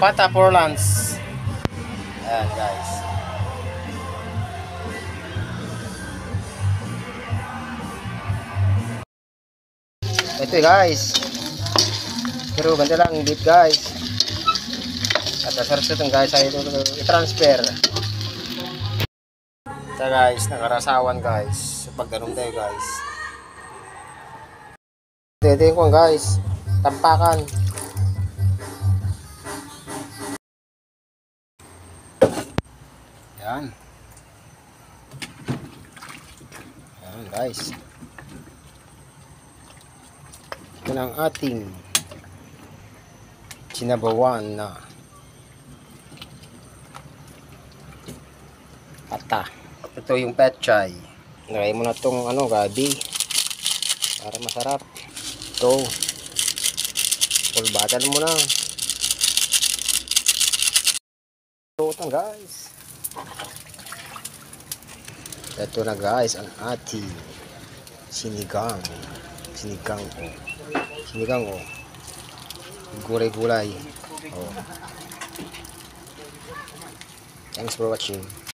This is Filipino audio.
Pata for lunch. Ayan guys. Ito guys. Pero ganda lang dito guys. At asarap guys ay i-transfer. Ito guys, nakarasawan guys. Pag ganun tayo guys. Ito yung guys. Tampakan. Yan. Yan guys. Ito na ang ating sinabawan na pata. Ito yung pechay. Lagay mo na itong gabi para masarap. Ito. Pulbatan mo na. Ito guys. Ito na guys ang ating sinigang. Sinigang gulay-gulay. Thanks for watching.